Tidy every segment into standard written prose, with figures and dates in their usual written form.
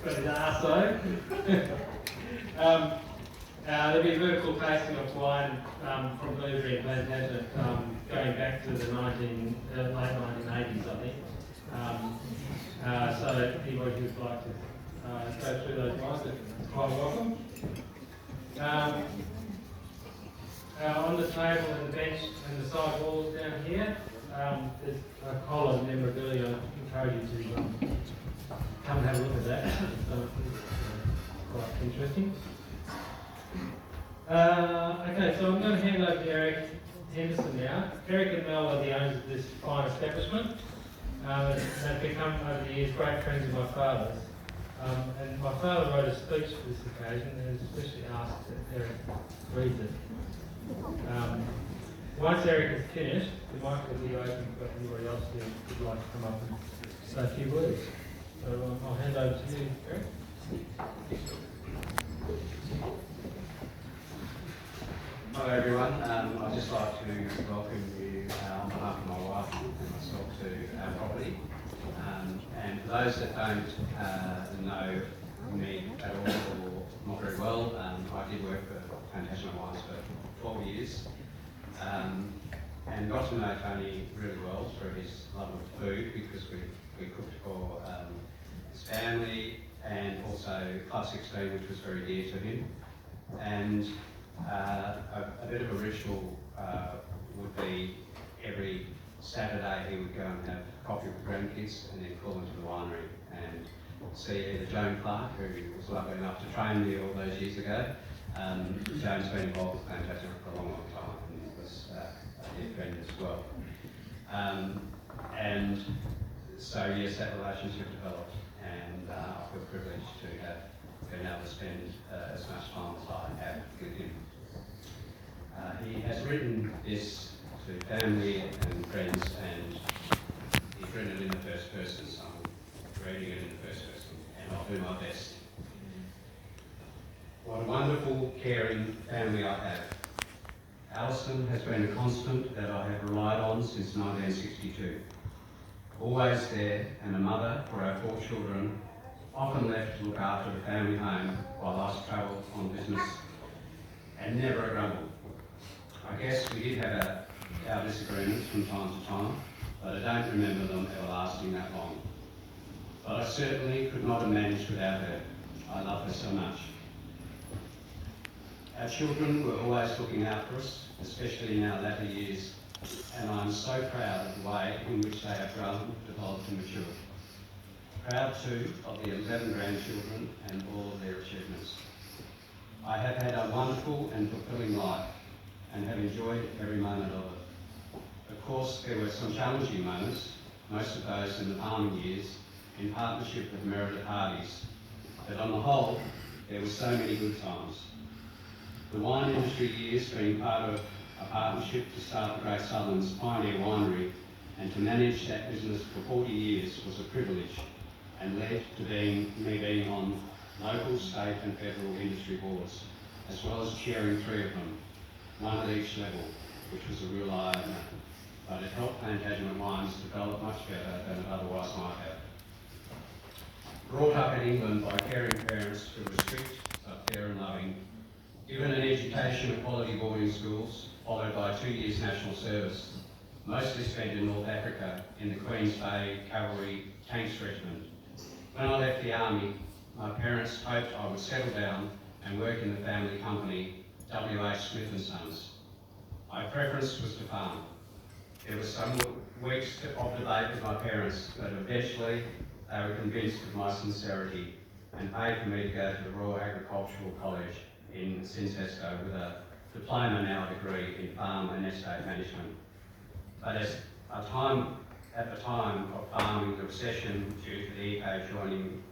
got his arse though. There'll be a vertical tasting of wine from Blueberry and Plantagenet going back to the late 1980s, I think. So anybody who'd like to go through those wines is quite welcome. On the table and the bench and the side walls down here, there's a column memorabilia. I encourage you to come and have a look at that. So it's quite interesting. Okay, so I'm going to hand over to Eric Henderson now. Eric and Mel are the owners of this fine establishment. They've become, over the years, great friends of my father's. And my father wrote a speech for this occasion and especially asked that Eric reads it. Once Eric is finished, the mic will be open for anybody else who would like to come up and say a few words. So I'll hand over to you, Eric. Hello everyone, I'd just like to welcome you on behalf of my wife and myself to our property. And for those that don't know me at all or not very well, I did work for Plantagenet Wines for 12 years and got to know Tony really well through his love of food because we cooked for his family and also Club 16, which was very dear to him. And a bit of a ritual would be every Saturday he would go and have coffee with grandkids and then call into the winery and see either Joan Clark, who was lucky enough to train me all those years ago. Joan's been involved with Plantagenet for a long, long time and was a dear friend as well. And so yes, that relationship developed and I feel privileged to have been able to spend as much time as I have with him. He has written this to family and friends and he's written it in the first person, so I'm reading it in the first person and I'll do my best. What a wonderful, caring family I have. Alison has been a constant that I have relied on since 1962. Always there and a mother for our 4 children, often left to look after the family home while I travelled on business and never a grumble. I guess we did have our disagreements from time to time, but I don't remember them ever lasting that long. But I certainly could not have managed without her. I love her so much. Our children were always looking out for us, especially in our latter years, and I'm so proud of the way in which they have grown, developed and matured. Proud too of the 11 grandchildren and all of their achievements. I have had a wonderful and fulfilling life and have enjoyed every moment of it. Of course, there were some challenging moments, most of those in the farming years, in partnership with Meredith Hardy's, but on the whole, there were so many good times. The wine industry years being part of a partnership to start the Great Southern's Pioneer Winery and to manage that business for 40 years was a privilege and led to me being on local, state and federal industry boards, as well as chairing 3 of them, one at each level, which was a real eye-opener. But it helped Plantagenet wines develop much better than it otherwise might have. Brought up in England by caring parents who were strict but fair and loving, given an education at quality boarding schools, followed by 2 years national service, mostly spent in North Africa in the Queen's Bay Cavalry Tanks Regiment. When I left the army, my parents hoped I would settle down and work in the family company, W.H. Smith and Sons. My preference was to farm. There were some weeks of debate with my parents, but eventually they were convinced of my sincerity and paid for me to go to the Royal Agricultural College in Cincesco with a diploma now degree in farm and estate management. But at the time of farming, the recession due to the EPA joining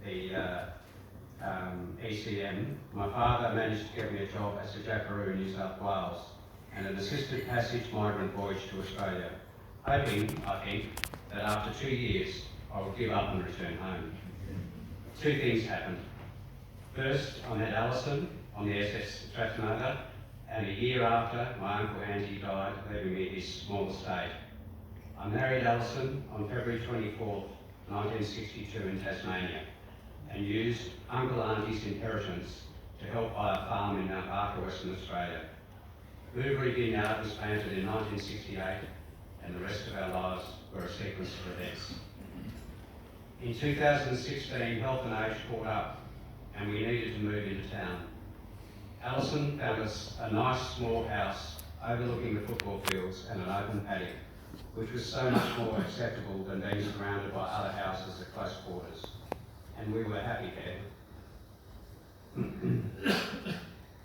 the ECM, my father managed to get me a job as a jackaroo in New South Wales and an assisted passage migrant voyage to Australia, hoping, I think, that after 2 years I would give up and return home. 2 things happened. First, I met Alison on the SS Strathmota, and a year after, my Uncle Andy died, leaving me his small estate. I married Alison on February 24th, 1962 in Tasmania, and used Uncle Auntie's inheritance to help buy a farm in Mount Barker, Western Australia. Blueberry Vineyard was planted in 1968, and the rest of our lives were a sequence of events. In 2016, health and age caught up, and we needed to move into town. Alison found us a nice small house overlooking the football fields and an open paddock, which was so much more acceptable than being surrounded by other houses at close quarters. And we were happy there.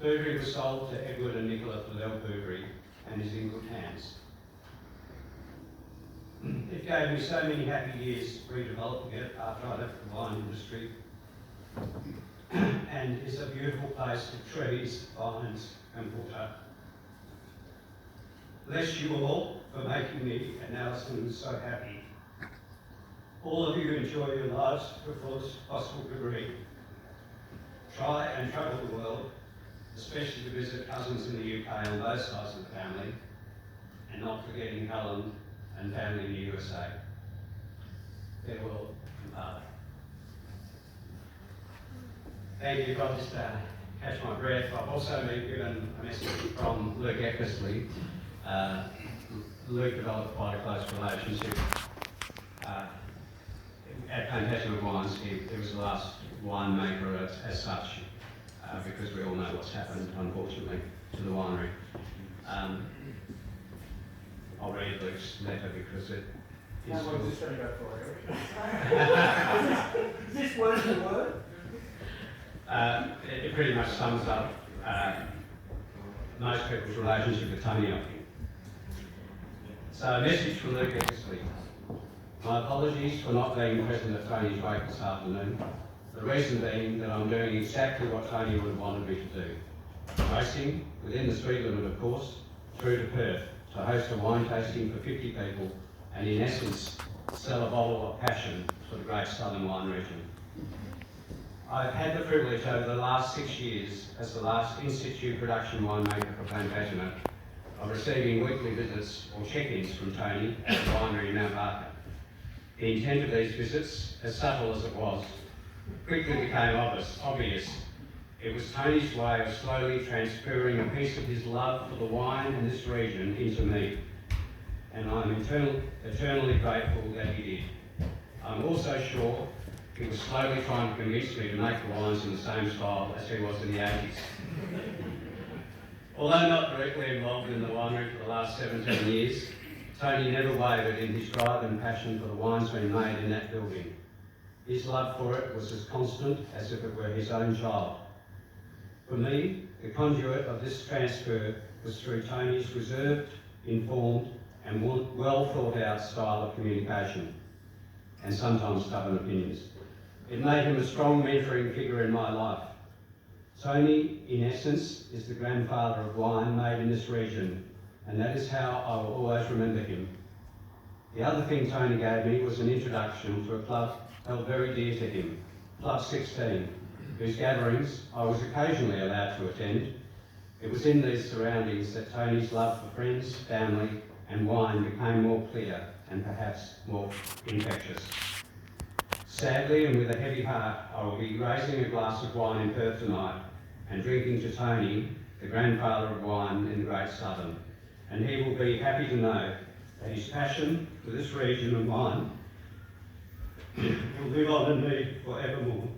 Blueberry was sold to Edward and Nicola Fidel Blueberry and is in good hands. It gave me so many happy years redeveloping it after I left the wine industry, and is a beautiful place with trees, vines and water. Bless you all for making me and Alison so happy. All of you enjoy your lives to the fullest possible degree. Try and travel the world, especially to visit cousins in the UK on both sides of the family, and not forgetting Helen and family in the USA. Farewell, Father. Thank you. I'll just catch my breath. I've also been given a message from Luke Eckersley. Luke developed quite a close relationship at Plantation of Wines. He was the last winemaker as such, because we all know what's happened, unfortunately, to the winery. I'll read Luke's letter because it is... How long is this going to go for, Harriet? Is this word for word? It pretty much sums up most people's relationship with Tony, I think. So a message from Luke Eckersley. My apologies for not being present at Tony's wake this afternoon. The reason being that I'm doing exactly what Tony would have wanted me to do. Racing, within the speed limit of course, through to Perth to host a wine tasting for 50 people and in essence sell a bottle of passion for the great southern wine region. I've had the privilege over the last 6 years as the last in-situ production winemaker for Plantagenet of receiving weekly visits or check-ins from Tony at the winery in Mount Barker. The intent of these visits, as subtle as it was, quickly became obvious. It was Tony's way of slowly transferring a piece of his love for the wine in this region into me, and I'm eternally grateful that he did. I'm also sure he was slowly trying to convince me to make the wines in the same style as he was in the 80s. Although not directly involved in the winery for the last 17 years, Tony never wavered in his drive and passion for the wines being made in that building. His love for it was as constant as if it were his own child. For me, the conduit of this transfer was through Tony's reserved, informed and well thought out style of communication, and sometimes stubborn opinions. It made him a strong mentoring figure in my life. Tony, in essence, is the grandfather of wine made in this region, and that is how I will always remember him. The other thing Tony gave me was an introduction to a club held very dear to him, Club 16, whose gatherings I was occasionally allowed to attend. It was in these surroundings that Tony's love for friends, family and wine became more clear and perhaps more infectious. Sadly, and with a heavy heart, I will be raising a glass of wine in Perth tonight and drinking to Tony, the grandfather of wine in the Great Southern. And he will be happy to know that his passion for this region of wine will live on in me forevermore.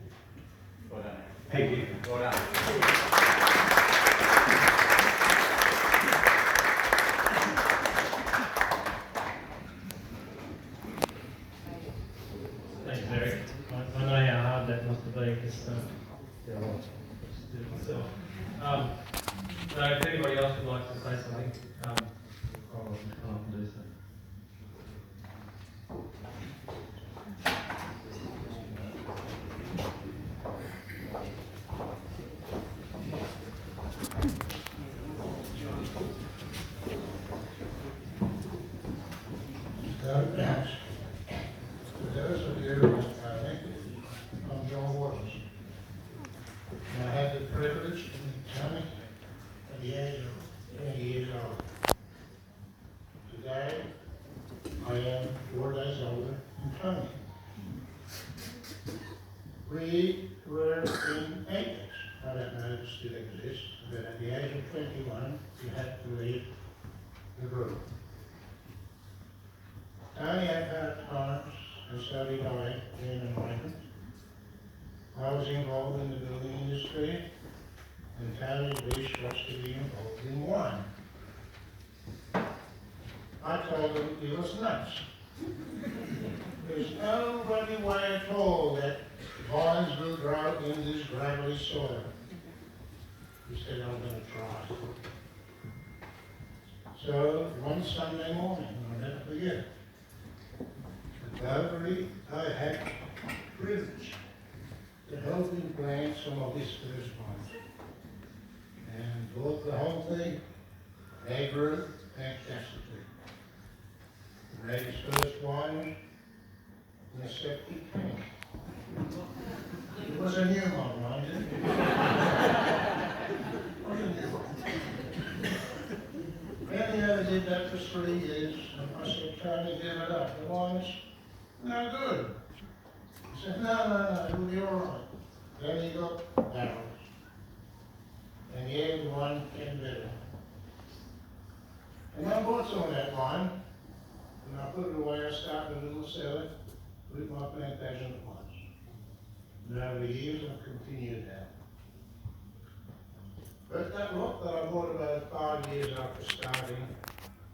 Well done. Thank you. Well done. Thanks, Eric. I know how hard that must have been because yeah, well, just did it myself. So if anybody else would like to say something, I'll come up and do so. For those of you who are elected, I'm John Waters. And I had the privilege to meet Tony at the age of 20 years old. Today, were in Apex. I don't know if it still exists, but at the age of 21, you had to leave the group. Tony had hard times, and so did I, being a migrant. I was involved in the building industry, and Tony's wish was to be involved in wine. I told him he was nuts. There's no bloody way at all that vines will grow in this gravelly soil. He said, I'm going to try. So one Sunday morning, I'll never forget, at Calvary, I had the privilege to help him plant some of his first vines. And bought the whole thing. They grew fantastically. He made his first wine in a septic tank. It was a new one, mind you. It was a new one. And he only did that for 3 years, and I said, Tony, give it up. The wine's no good. He said, no, it'll be all right. Then he got barrels. And every one came better. And I bought some of that wine, and I put it away. I started a little cellar with my plantation of wines. And over the years, I've continued that. But that lot that I bought about 5 years after starting,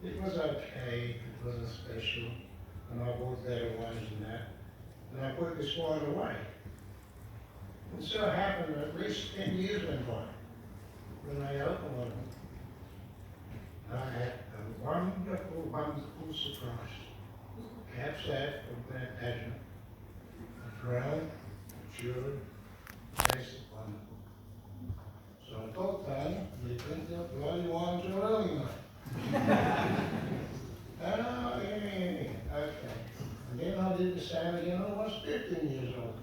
it was okay, it wasn't special, and I bought better wines than that. And I put this wine away. And so it happened that at least 10 years went by. When I opened one, I had a wonderful, wonderful surprise. Cab Sav from Plantation, a grown, matured, tasted wonderful. So I told Tony, you drink that bloody wine too early, mate. Oh, yeah, okay. And then I did the same again when I was 15 years old.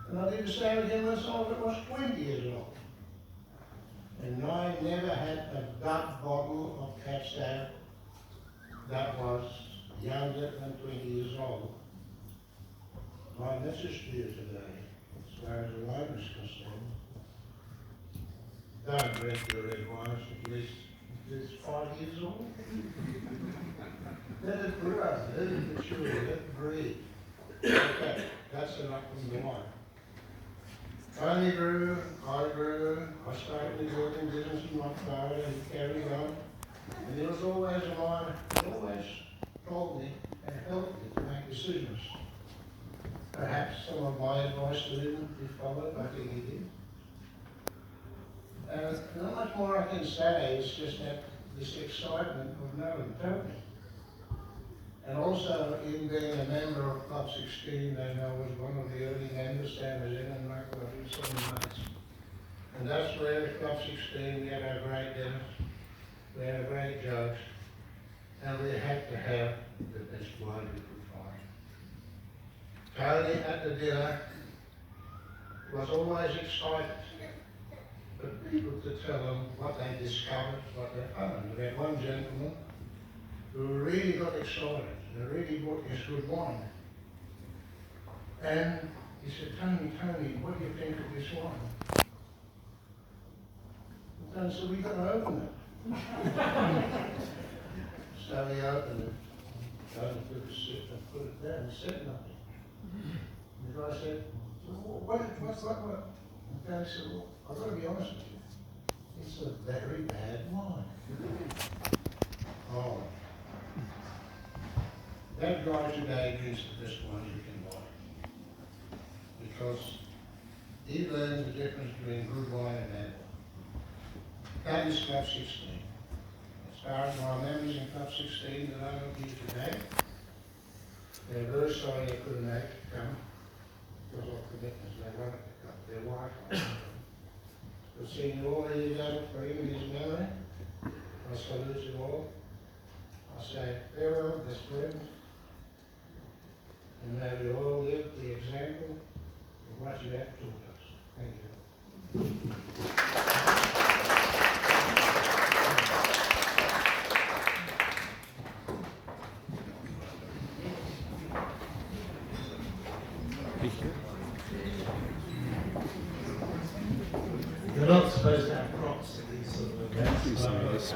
And I did the same again when I was 20 years old. And I never had a gut bottle of Cab Sav that was younger than 20 years old. My message to you today, as far as the wine is concerned, don't drink your red wines at least 5 years old. Let it grow, let it mature, let it breathe. Okay, that's enough from the wine. Tony grew, I grew, I started building business with my father, and he carried on. And there was always a line, he always told me and helped me to make decisions. Perhaps some of my advice didn't be followed, I think he did. And not much more I can say, it's just that this excitement of knowing Tony. And also, in being a member of Club 16, and I was one of the early members, Sam was in, and Mark was in 7 months. And that's where at Club 16 we had our great dinners, we had a great judge, and we had to have the best wine we could find. Tony at the dinner was always excited for people to tell him what they discovered, what they found. We had one gentleman who really got excited and really bought this good wine. And he said, Tony, what do you think of this wine? And Tony said, we've got to open it. So he opened it. Tony took a sip and put it down and said nothing. And the guy said, what? And Tony said, well, I've got to be honest with you. It's a very bad wine. Oh. That guy today drinks the best wine you can buy. Because he learned the difference between good wine and bad wine. That is Club 16. As far as my memories in Club 16 that I got here today, they're very sorry they couldn't make it come because of commitments. They wanted to come. Their wife wanted to come. But seeing all these other for him in his memory, I salute you all. I say farewell, best friends. And may we all live the example of what you have taught us. Thank you. Thank you.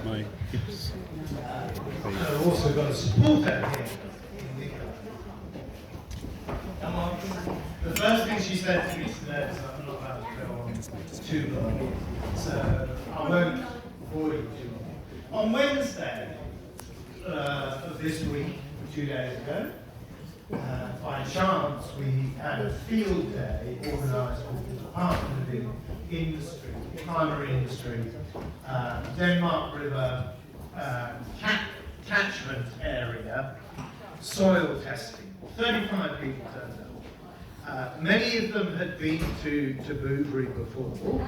My hips. I've also got a supporter here. Come on. The first thing she said to me today is I'm not allowed to go on too long, so I won't bore you too long. On Wednesday of this week, 2 days ago, by chance we had a field day organised with the Department of Industry, Primary Industry, Denmark River catchment area, soil testing. 35 people turned up. Many of them had been to Bouverie before.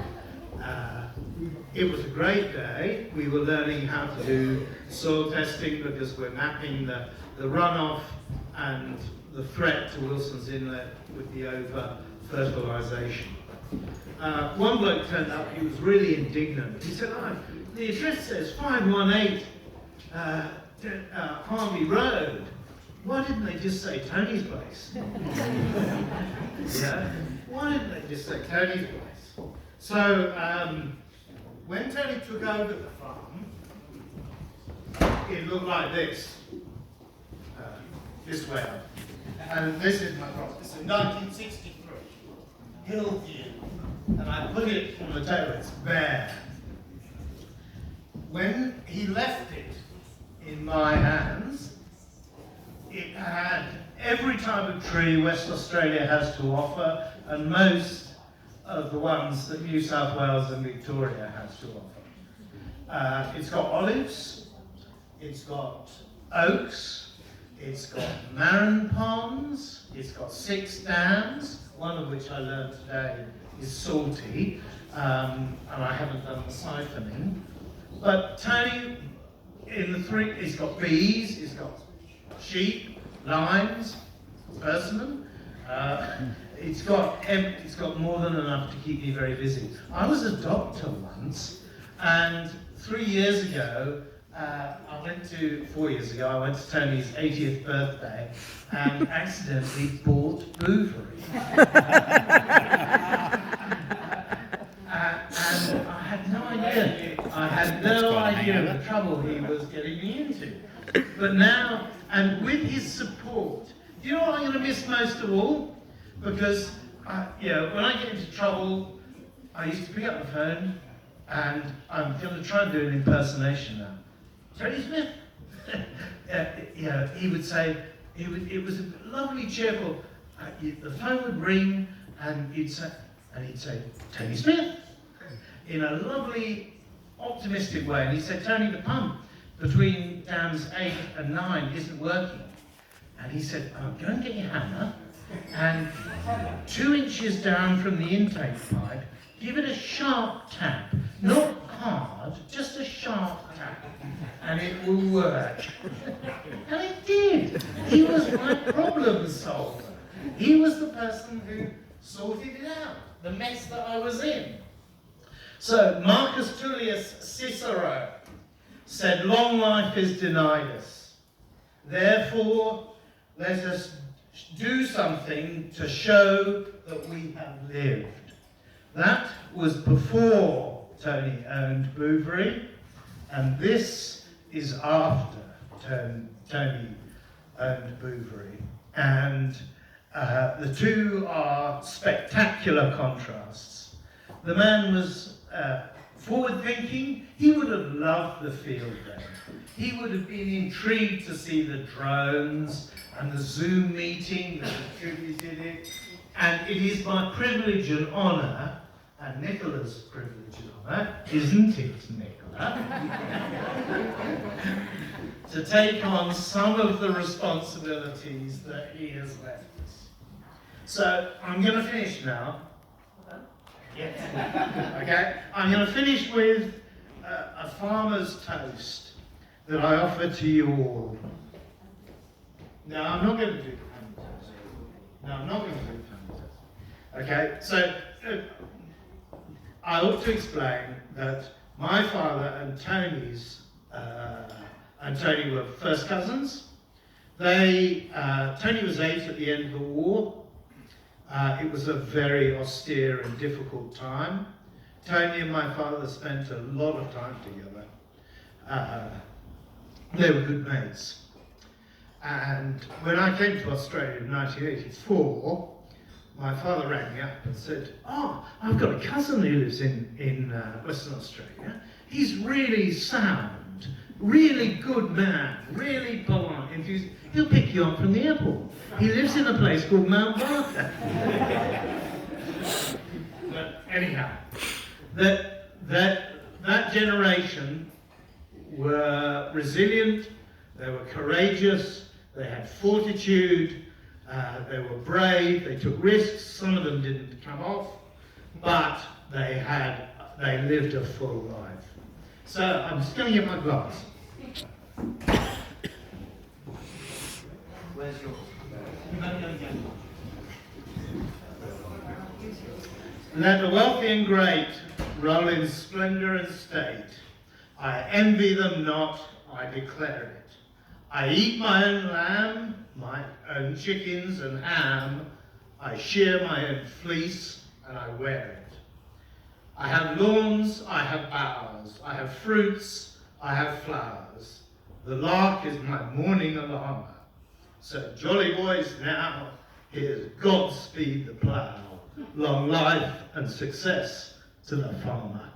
It was a great day. We were learning how to do soil testing because we're mapping the runoff and the threat to Wilson's Inlet with the over-fertilisation. One bloke turned up, he was really indignant. He said, the address says 518 Harvey Road. Why didn't they just say Tony's place? Yeah. Why didn't they just say Tony's place? So when Tony took over the farm, it looked like this way up. And this is my property. It's a 1963 Hillview, and I put it on the table. It's bare. When he left it in my hands, it had every type of tree West Australia has to offer, and most of the ones that New South Wales and Victoria has to offer. It's got olives, it's got oaks, it's got marron palms, it's got 6 dams, one of which I learned today is salty, and I haven't done the siphoning. But Tony, in the 3, he's got bees, he's got sheep, limes, persimmon. It's got more than enough to keep me very busy. I was a doctor once, and 4 years ago, I went to Tony's 80th birthday and accidentally bought Bouverie. And I had no idea. I had no idea of the trouble he was getting me into. But now, and with his support, do you know what I'm going to miss most of all? Because, when I get into trouble, I used to pick up the phone, and I'm going to try and do an impersonation now. Tony Smith? He would say, it was lovely, cheerful. The phone would ring, and he'd say, Tony Smith, in a lovely, optimistic way. And he said, Tony, the pump between dams 8 and 9 isn't working. And he said, go and get your hammer, and 2 inches down from the intake pipe, give it a sharp tap, not hard, just a sharp tap, and it will work. And it did. He was my problem solver. He was the person who sorted it out, the mess that I was in. So Marcus Tullius Cicero said, long life is denied us. Therefore, let us do something to show that we have lived. That was before Tony owned Bouverie, and this is after Tony owned Bouverie. And the two are spectacular contrasts. The man was forward-thinking. He would have loved the field day. He would have been intrigued to see the drones and the Zoom meeting that attributed it. And it is my privilege and honour, and Nicola's privilege and honour, isn't it, Nicola, to take on some of the responsibilities that he has left us. So I'm going to finish now. Yes. Okay. I'm going to finish with a farmer's toast that I offer to you all. Now, I'm not going to do family toast. No, I'm not going to do family toast. Okay. So I ought to explain that my father and Tony were first cousins. Tony was 8 at the end of the war. It was a very austere and difficult time. Tony and my father spent a lot of time together. They were good mates. And when I came to Australia in 1984, my father rang me up and said, "Oh, I've got a cousin who lives in Western Australia. He's really sound, really good man, really polite. He'll pick you up from the airport. He lives in a place called Mount Barker." But anyhow, that generation were resilient, they were courageous, they had fortitude, they were brave, they took risks. Some of them didn't come off, but they lived a full life. So I'm just going to get my glass. Where's yours? Let the wealthy and great roll in splendour and state. I envy them not, I declare it. I eat my own lamb, my own chickens and ham. I shear my own fleece and I wear it. I have lawns, I have bowers, I have fruits, I have flowers. The lark is my morning alarmer. So jolly boys now, here's Godspeed the plough. Long life and success to the farmer.